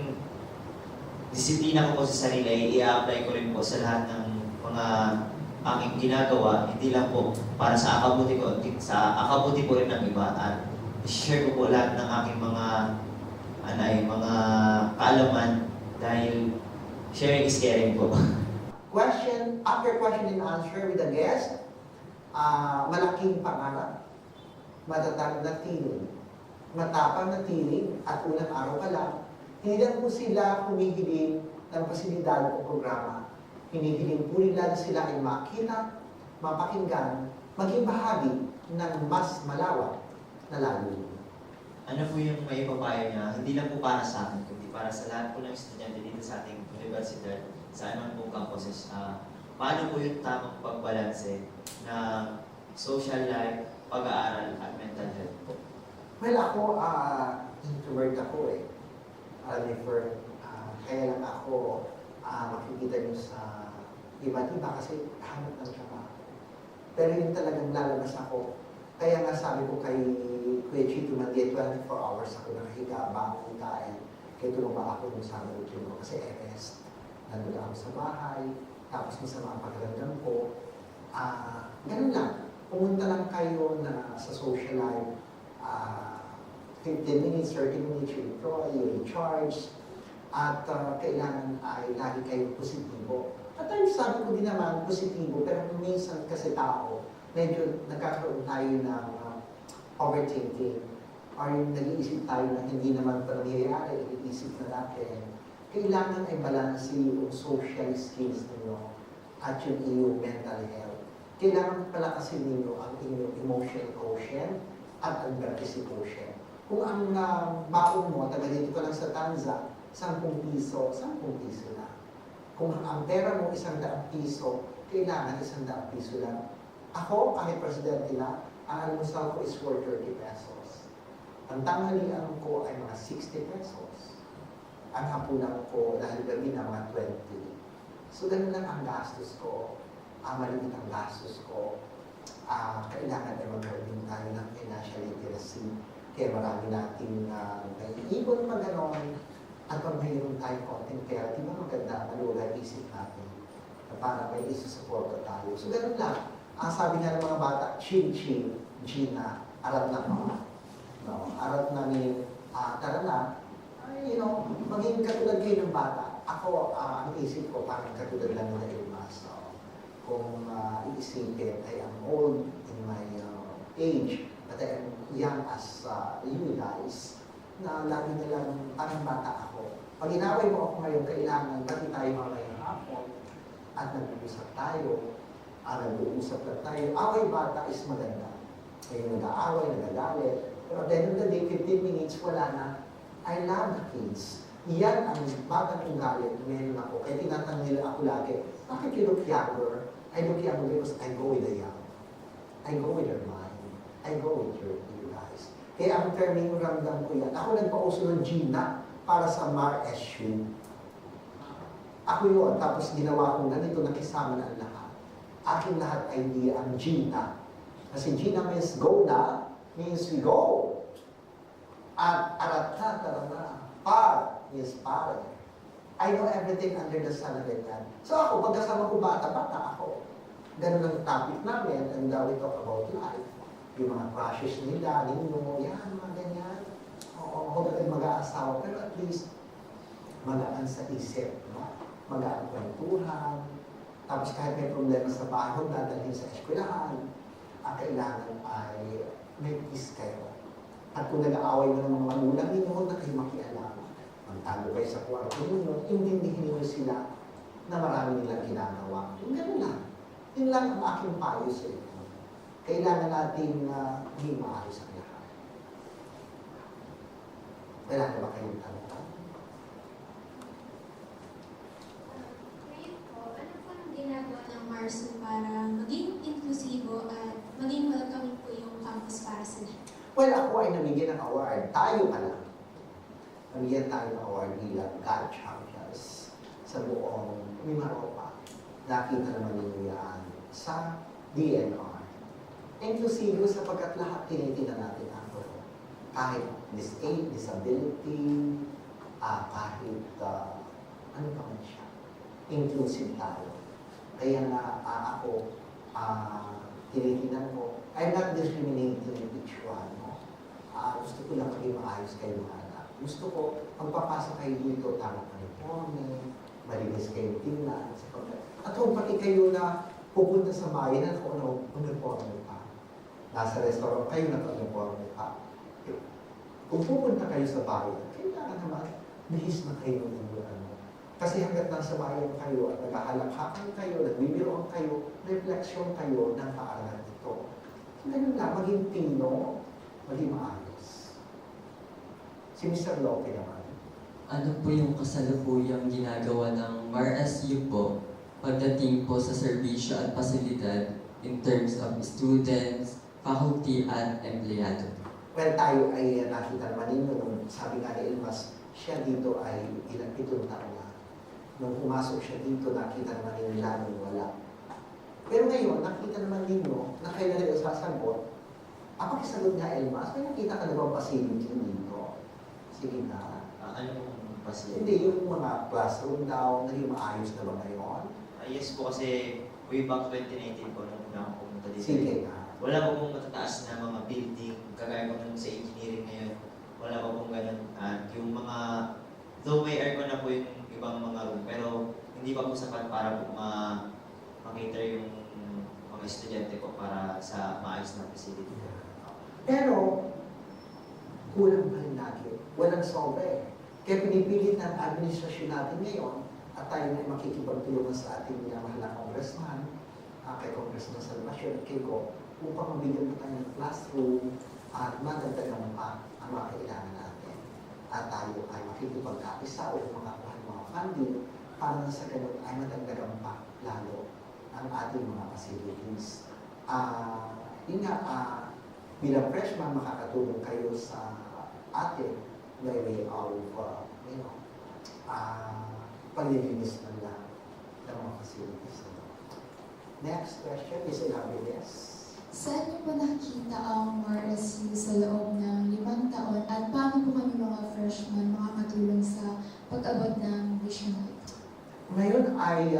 [SPEAKER 2] disiplina ko po sa sarili ay i-apply ko rin po sa lahat ng mga aking ginagawa, hindi lang po para sa akabuti ko, sa akabuti po rin ng iba, at share ko po lahat ng aking mga kaalaman dahil sharing is caring po.
[SPEAKER 1] Question, after question and answer with the guest, malaking pangarap, matatag na tiling, matapang na tiling, at unang araw pa lang, hindi lang po sila humihiling ng pasilidad o programa. Hinihiling po nila na sila ay makita, mapakinggan, maging bahagi ng mas malawak na lalong.
[SPEAKER 2] Ano po yung may papayo niya, hindi lang po para sa akin, kundi para sa lahat po ng estudyante dito sa ating universidad, sa anong po campuses. Paano po yung tamang pagbalanse na social life, pag-aaral, at mental health po?
[SPEAKER 1] Well, ako, introvert ako eh. Kaya lang ako makikita nyo sa iba't iba kasi hanap ng trabaho. Pero yun talagang lalabas ako. Kaya nga sabi ko kay Kuya Chito Mandia, 24 hours ako nakahiga, bangon, kain. Kaya tulong ba ako dun sa routine ko kasi MS. Nandun ako sa bahay, tapos masama ang pakiramdam ko. Ganun lang. Pumunta lang kayo na sa social life. 15 minutes, 30 minutes, you withdraw, you recharge. At kailangan ay lagi kayong positibo. At times sabi ko din naman, positibo, pero minsan kasi tao, medyo nagkakaroon tayo ng overthinking. Or yung nag-iisip tayo na hindi naman pa nangyayari, iniisip na natin. Kailangan ay balansin yung social skills ninyo at yung iyong mental health. Kailangan palakasin ninyo ang inyong emotional quotient at advocacy quotient. Kung ang baon mo, taga dito ka lang sa Tanza, 10 piso, 10 piso lang. Kung ang pera mo 100 piso, kailangan 100 piso lang. Ako, kahit presidente na, ang almusal ko is for 30 pesos. Ang tanghalian ko ay mga 60 pesos. Ang hapunan ko, dahil gabi na mga 20. So, ganun lang ang gastos ko. Maliit ang gastos ko. Kailangan ay magkaroon tayo ng financial literacy. Kaya marami nating naiipon pa gano'n. At pag mayroon tayong konting pera, di ba maganda malulay isip natin na para may isusuporta tayo. So, ganun lang. Sabi nga ng mga bata, chill, Gina, arap na mga. No? Arap namin, tara na, maging katulad kayo ng bata. Ako, ang isip ko, parang katulad lang nila yung mas. Kung iisipin, I am old in my age, but I am young as you guys, na lagi nilang parang bata ako. Pag inaway mo ako ngayon, kailangan pati tayo mamayang hapon at nag-uusap tayo, nag-uusap lang tayo. Away bata is maganda. Ngayon nag-aaway, nagagalit. Pero at the end of the day, 15 minutes, wala na. I love the kids. Iyan ang batang ugali meron ako. Kaya tinatanong nila ako lagi, bakit you look younger? I look younger because I go with the young. I go with their mind. I go with you guys. Kaya ang terming ramdam ko yan. Ako nagpauso ng Gina para sa Mar SU. Ako yun, tapos ginawa kong ganito, nakisama na ang lahat. Aking lahat ay di ang Gina. Kasi Gina means go na, means we go. At arata, tarana, par means pare. I know everything under the sun na ganyan. So ako, pagkasama ko bata-bata ako. Ganun ang topic namin, and we talk about life. Yung mga crushes nila, ninyo, yan, mga ganyan. Oo, huwag kayo mag-aasawa, pero at least magaan sa isip, no? Magaan kwentuhan. Tapos kahit may problema sa bahay, huwag dadalhin sa eskwelahan. Ang kailangan ay may peace kayo. At kung nag-aaway mo ng mga magulang ninyo, huwag na kayo makialam. Magtago kayo sa kwarto ninyo, intindihin ninyo sila na marami nilang ginagawa. Yung gano'n lang. Yun lang ang aking payo sa inyo. Kailangan natin maging maayos ang lahat. Wala na ba kayong tanong?
[SPEAKER 4] Ngayon po, ano po ang ginagawa ng Marso para maging inklusibo at maging welcoming po yung campus para sa lahat?
[SPEAKER 1] Well, ako ay namigyan ng award. Tayo ka lang. Namigyan tayo ng award bilang God Champions sa buong Mimaropa. Nakita naman ninyo yan sa DNR. Inclusive sapagkat lahat tinitingnan natin ako. Kahit disability, kahit ano pa man siya. Inclusive tayo. Kaya nga ako, tinitingnan ko, I'm not discriminating each one. No? Gusto ko lang maging maayos kayo mga anak. Gusto ko, pagpapasok kayo dito, tamang uniforme, malinis kayo tingnan. At kung pati kayo na pupunta sa bayan na uniforme pa. Nasa restaurant kayo naka-uniforme pa. Kung pupunta kayo sa bayan, kailangan naman, bihis na kayo ng ano. Kasi hanggat nasa bayan kayo at naghahalakhakan kayo, nagbibiroan kayo, refleksyon kayo ng paaralan ito. Ganun lang, maging tino, maging maayos. Si Mr. Lope naman.
[SPEAKER 5] Ano po yung kasalukuyang ginagawa ng MARSU po pagdating po sa serbisyo at pasilidad in terms of students, faculty, at empleyado?
[SPEAKER 1] Well, tayo ay nakita naman ninyo nung sabi nga ni Elmas, siya dito ay ilang 7 taon na. Nung pumasok siya dito, nakita naman ninyo lalong wala. Pero ngayon, nakita naman ninyo na kailan rin sasagot. Pakisagot nga, Elmas, may nakita ka na bang facility dito? Sige na.
[SPEAKER 2] Ano pong facility?
[SPEAKER 1] Hindi, yung mga classroom daw, naging maayos na ba ngayon?
[SPEAKER 2] Yes po, kasi way back 2019 po, nung una akong pumunta dito.
[SPEAKER 1] Sige na.
[SPEAKER 2] Wala pa pong matataas na mga building, kagaya ko nung sa engineering ngayon. Wala pa pong ganun. At yung mga, though may aircon na po yung ibang mga room, pero hindi pa po sapat para po ma-cater yung mga estudyante po para sa maayos na facility.
[SPEAKER 1] Pero, kulang pa rin lagi. Walang sobra. Kaya pinipilit ng administrasyon natin ngayon at tayo na makikipagtulungan sa ating minamahal na congressman, kay Congressman Salvacion at kay Go, upang mabigyan po tayo ng classroom at madagdagan pa ang mga kailangan natin. At tayo ay makikipagkapisa o makakuha ng mga funding para na sa ganun ay madagdagan pa lalo ang ating mga facilities. Yun nga, bilang freshman, makakatulong kayo sa atin by way of, paglilinis man lang ng mga facilities. Next question is Ilabilis.
[SPEAKER 3] Saan niyo po nakikita ang MARSU sa loob ng 5 taon at paano po kami mga freshman makakatulong sa pag-abot ng vision na ito?
[SPEAKER 1] Ngayon ay,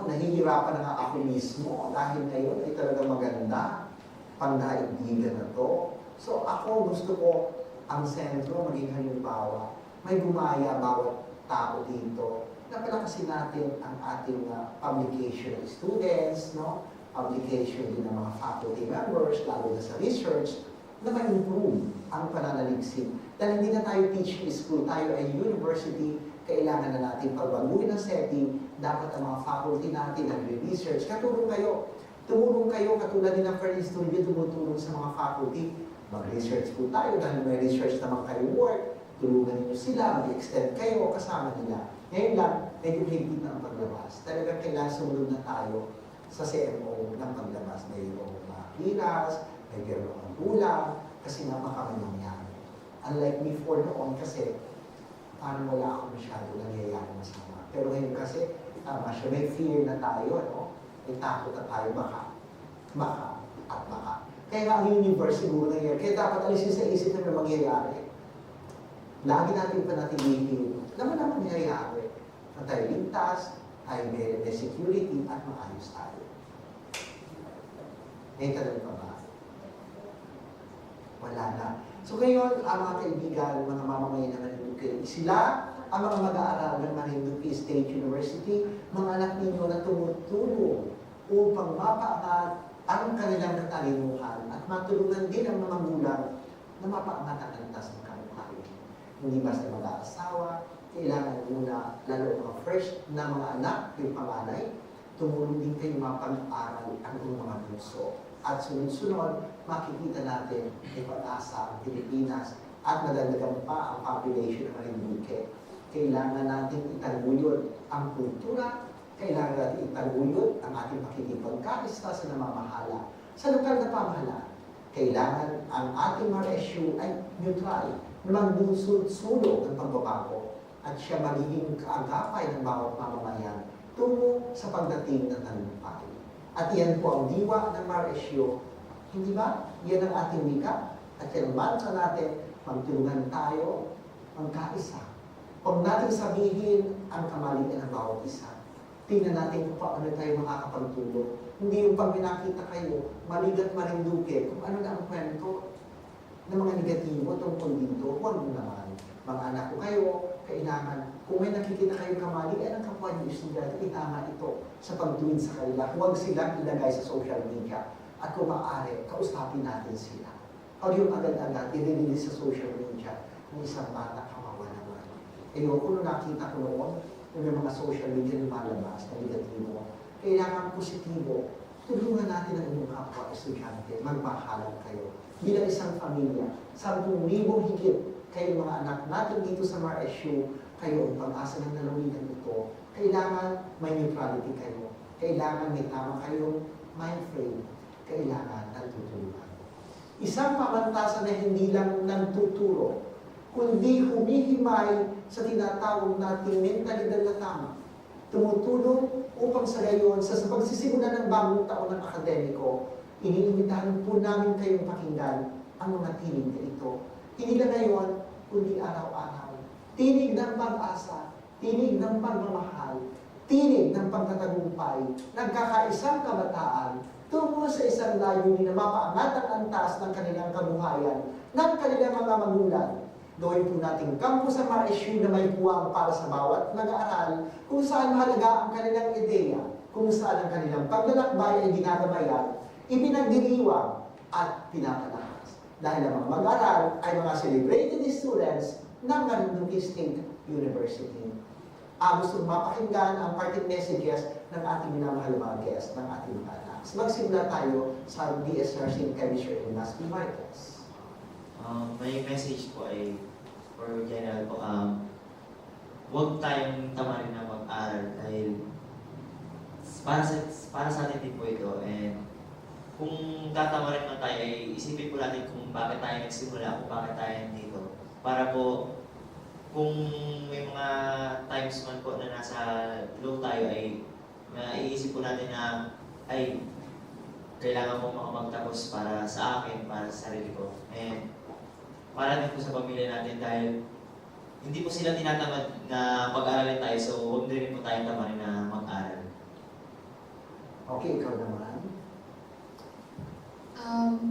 [SPEAKER 1] nahihirapan na nga ako mismo dahil ngayon ay talaga maganda pangdaigdigan na to. So ako gusto ko ang sentro maging halimbawa. May gumaya bawat tao dito. Napalakasin natin ang ating publication of students, no? Publication din ng mga faculty members, lalo na sa research, na ma-improve ang pananaliksik. Dahil hindi na tayo teaching school, tayo ay university, kailangan na natin pagbaguhin ang setting, dapat ang mga faculty natin nagre-research. Katulong kayo. Tumulong kayo, katulad din ng Fairly Studio, tumutulong sa mga faculty. Mag-research po tayo dahil may research naman kayo work. Tulungan niyo sila, mag-extend kayo, kasama nila. Ngayon lang, medyo higit na ang paglabas. Talagang kailangan sumunod na tayo sa CMO ng paglabas. Mayroong clearance, mayroong kulang, kasi nga baka may mangyari. Unlike before noon, kasi parang wala akong masyado nangyayari masama. Pero ngayon kasi, tama siya, may fear na tayo, no? May takot na tayo, baka. Kaya nga ang universe siguro nangyayari. Kaya dapat alisin sa isip na may mangyayari. Lagi natin panatilihin na wala mangyayari. Na tayo ligtas, tayo may security, at maayos tayo. May tanong pa ba? Wala na. So ngayon, ang mga kaibigan, mga mamamayan ng Marinduque, sila ang mga mag-aaral ng Marinduque State University, mga anak ninyo na tumutulong upang mapaangat ang kanilang katalinuhan at matulungan din ang mga magulang na mapaangat ang antas ng kabuhayan. Hindi basta mag-aasawa, kailangan muna, lalo ang mga first na mga anak, yung panganay, tumulong din kayo mapag-aral ang mga bunso. At sunod-sunod, makikita natin may pag-asa ang Pilipinas at nadagdagan pa ang population ng Marinduque. Kailangan natin itaguyod ang kultura, kailangan natin itaguyod ang ating pakikipagkaisa sa namamahala. Sa lokal na pamahalaan, kailangan ang ating RSU ay neutral, na magdulsod-sulong ng pagbabago at siya magiging kaagapay ng bawat mamamayan tungo sa pagdating ng talumpay. At iyan po ang diwa ng RSU. Hindi ba? Yan ang ating wika. At yan ang mantra natin, magtulungan tayo, magkaisa. Huwag natin sabihin ang kamalian ng bawat isa. Tingnan natin kung paano tayo makakapagtulong. Hindi yung pag pinakita kayo, maligat Marinduque, kung ano na ang kwento ng mga negatibo tungkol dito, huwag mo naman. Mga anak ko kayo, kailangan, kung may nakikita kayong kamalian ng kapwa niyo estudyante, itama ito sa pagtuwid sa kanila. Huwag silang ilagay sa social media. At kung maaari, kausapin natin sila. Huwag yung agad-agad, i-release sa social media ng isang bata, kawawa naman. Ayoko, kung nakita ko noon, yung may mga social media lumalabas na negatibo, kailangan positibo. Tulungan natin ang inyong kapwa estudyante, magpahalan kayo. Bilang isang pamilya, 10,000 higit kayong mga anak natin dito sa MRSU, kayo ang pag-asa ng lalawigan ito. Kailangan may neutrality kayo. Kailangan may tama kayong mind frame. Kailangan nagtutulungan. Isang pamantasan na hindi lang nagtuturo, kundi humihimay sa tinatawag nating mentalidad na tama. Tumutulong upang sa gayon, sa pagsisimula ng bagong taon ng akademiko, iniimbitahan po namin kayong pakinggan ang mga tinig na ito. Hindi na ngayon, kundi araw-araw. Tinig ng pag-asa, tinig ng pagmamahal, tinig ng pagtatagumpay, nagkakaisang kabataan tungo sa isang layunin na mapaangat ang antas ng kanilang kabuhayan, ng kanilang mga magulang. Gawin po nating campus sa MRSU na may puwang para sa bawat nag-aaral kung saan mahalaga ang kanilang ideya, kung saan ang kanilang paglalakbay ay ginagabayan, ipinagdiriwang at pinapalakas. Dahil ang mga mag-aaral ay mga celebrated students ng Marinduque State University. Gusto mapakinggan ang parting messages ng ating minamahal mga guest, ng ating mga anak. Magsimula tayo sa DSRC in Chemistry and Mass Markets.
[SPEAKER 2] May message po ay for general po, huwag tayong tamarin na mag-aral dahil para sa atin din po ito. And kung tatamarin man tayo, ay isipin po natin kung bakit tayo nagsimula, kung bakit tayo nandito. Para po, kung may mga times man po na nasa low tayo, ay maiisip po natin na ay kailangan po makapagtapos para sa akin, para sa sarili ko. And para din po sa pamilya natin dahil hindi po sila tinatamad na pag-aralin tayo, so huwag na rin po tayong tamarin na mag-aral.
[SPEAKER 1] Okay, ikaw naman.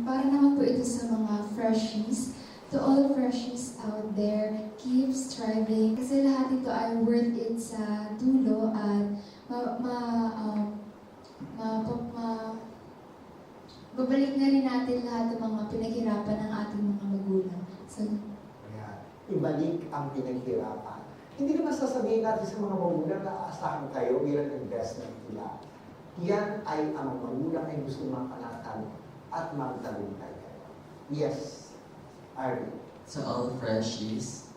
[SPEAKER 3] Para naman po ito sa mga freshies. To all freshies out there, keep striving. Kasi lahat ito ay worth it sa dulo at babalik na rin natin lahat ng mga pinaghirapan ng ating mga magulang. So,
[SPEAKER 1] Ayan. Ibalik ang pinaghirapan. Hindi naman sasabihin natin sa mga magulang na aasahan kayo bilang investment nila. Yan ay ang magulang ay gusto mapanatan at magtagumpay kayo. Yes, Arvin.
[SPEAKER 5] So all freshies,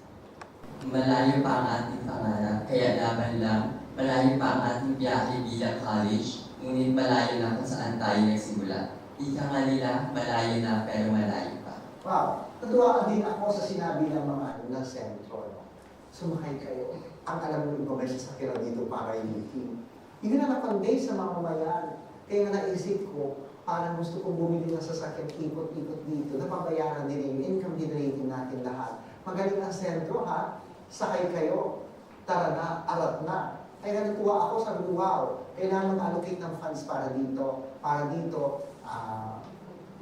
[SPEAKER 5] malayo pa ang ating pangarap, kaya laban lang. Malayo pa ang ating biyahe bilang college, ngunit malayo na kung saan tayo nagsimula. Ika nga nila, malayo na pero malayo pa.
[SPEAKER 1] Wow, natuwa din ako sa sinabi ng mga ng sentro. No? sumakay kayo. Ang alam mo iba may sasakyan dito para UP. Hindi na nakonvey sa mga mamayan. Kaya nga naisip ko, parang gusto kong bumili ng sasakyan, ikot-ikot dito, napabayaran din yung income generating natin lahat. Magaling ang sentro ha, sakay kayo, tara na, arat na. Kaya natuwa ako, sabi ko, wow, kailangan mag-allocate ng funds para dito,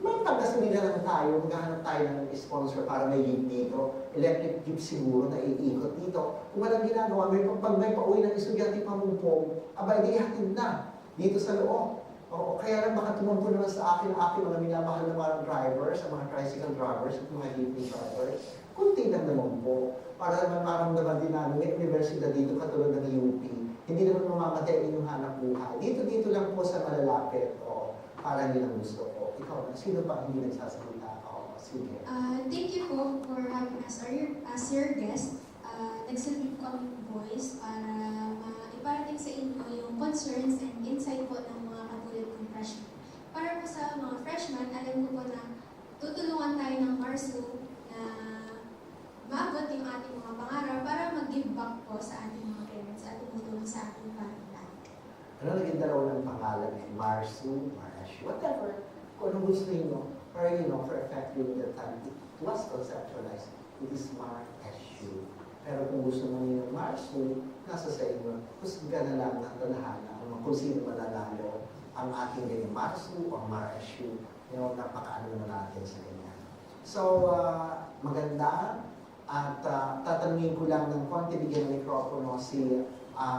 [SPEAKER 1] may pagkasalina lang tayo, maghahanap tayo ng sponsor para may jeep dito. Electric jeep siguro na iikot dito. Kung walang ginagawa, pag may pauwi ng estudyante pamumpong, abay, di hatid na dito sa loob. Oo, kaya lang baka tumampo naman sa akin mga minamahal na mga drivers, ang mga tricycle drivers at mga jeepney drivers. Kunti lang naman po. Para naman maramdaman din namin, may universidad dito katulad ng UP. Hindi naman mamamatay inyong hanap buhay. Dito lang po sa malalapit. Oo, parang yun ang gusto ko. Ikaw, sino pa hindi nagsasalita? Oo, sige.
[SPEAKER 4] Thank you po for having us as your guest. Nagsalita po kami voice para iparating sa inyo yung concerns and insight po ng mga katulad ng freshmen. Para po sa mga freshmen, alam ko po na tutulungan tayo ng MARSU na maabot yung ating mga pangarap para mag-give back po sa ating mga parents at tumutulong sa ating pamilya.
[SPEAKER 1] Ano naging dalawa ng pangalan eh? Marsu, Marash, whatever. Kung anong gusto niyo. Or for effective the time, it was conceptualized. It is Mar-SU. Pero kung gusto mo niyo ng Marsu, nasa sa inyo, husga na lang ng talahana kung sino mananalo ang ating ganyan Marsu o Mar-SU. Napakaano na natin sa ganyan. So, maganda. At tatanungin ko lang ng konti bigyan ng mikropono si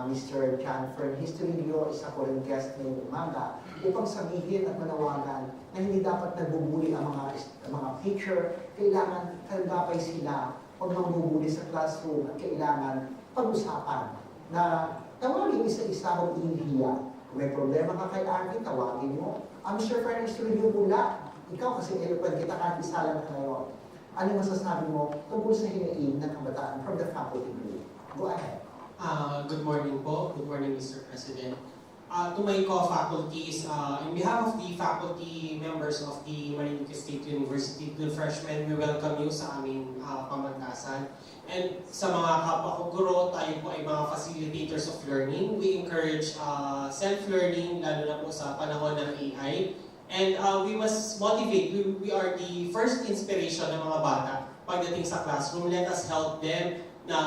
[SPEAKER 1] Mr. John Fern Historio, isa ko rin guest ngayong umaga, upang sabihin at manawagan na hindi dapat nagbubuli ang mga teacher. Kailangan kalagapay sila pag mangbubuli sa classroom at kailangan pag-usapan na tawagin isa-isa kung ihihiya. Kung may problema ka kay Arvin, tawagin mo. Mr. Fern Historio mula, ikaw kasi eloquent kita kahit isa lang ka ngayon. Ano masasabi mo tungkol sa hinaing ng kabataan from the faculty group? Go ahead.
[SPEAKER 6] Good morning po. Good morning, Mr. President. To my co-faculties, in behalf of the faculty members of the Marinduque State University, the freshmen, we welcome you sa aming pamantasan. And sa mga kapwa ko guro, tayo po ay mga facilitators of learning. We encourage self-learning, lalo na po sa panahon ng AI. And we must motivate. We are the first inspiration ng mga bata pagdating sa classroom. Let us help them na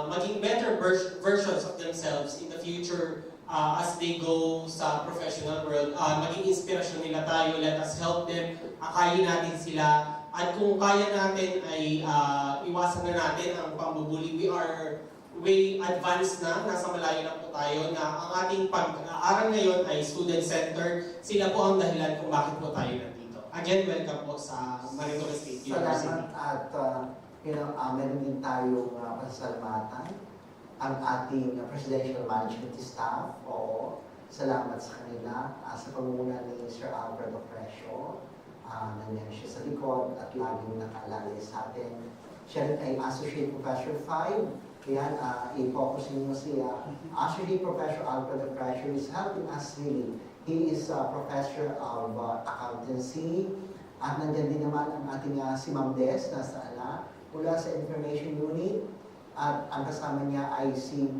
[SPEAKER 6] maging better versions of themselves in the future as they go sa professional world. Maging inspirasyon nila tayo. Let us help them. Akayin natin sila. At kung kaya natin ay iwasan na natin ang pambubuli. We are way advanced na, nasa malayo na po tayo, na ang ating pag-aaral ngayon ay student-centered. Sila po ang dahilan kung bakit po tayo nandito. Again, welcome po sa Marinduque State University.
[SPEAKER 1] Salamat at meron din tayong pasasalamatan ang ating presidential management staff. Oo, salamat sa kanila sa pangunguna ni Sir Alfredo Fresio. Nandiyan siya sa likod at laging nakaalala sa atin. Siya rin ay Associate Professor 5. Kaya i-focus niyo siya. Associate Professor Alfredo Fresio is helping us really. He is a professor of accountancy. At nandiyan din naman ang ating si Ma'am Des, mula sa Information Unit. At ang kasama niya ay si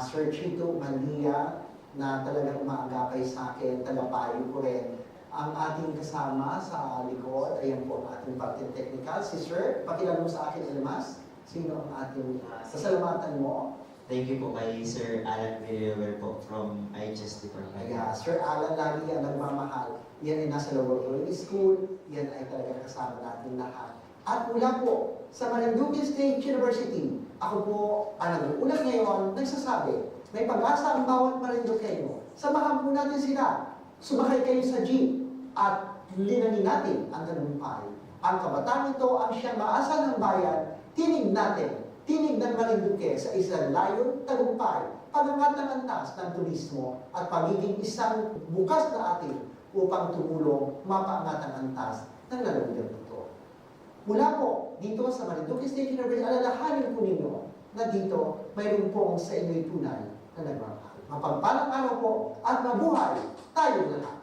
[SPEAKER 1] Sir Chito Mandia na talagang umaagapay sa akin, tagapayo ko rin. Ang ating kasama sa likod, ayan po ang ating parting technical. Si Sir, pakilala mo sa akin, Elmas. Sino ang ating sasalamatan mo?
[SPEAKER 2] Thank you po kay Sir Alan Villanueva po from IHS Department.
[SPEAKER 1] Yeah, Sir Alan, lagi yan nagmamahal. Yan ay nasa laboratory school. Yan ay talagang kasama natin lahat. At mula po sa Marinduque State University, ako po ang nag-uulat ngayon, nagsasabi, may pag-asa ang bawat Marinduqueño. Samahan po natin sila. Sumakay kayo sa jeep at linangin natin ang tagumpay. Ang kabataan ito ang siyang maasa ng bayan. Tinig natin, tinig ng Marinduque sa isang layon tagumpay, pagangat ng antas ng turismo at pagiging isang bukas na atin upang tumulong mapaangat ang antas ng lalawigan ito. Mula po dito sa Marinduque State University, alalahanin po ninyo na dito mayroon pong sa inyo'y tunay na nagmamahal. Mapagpalang araw po at mabuhay tayong lahat.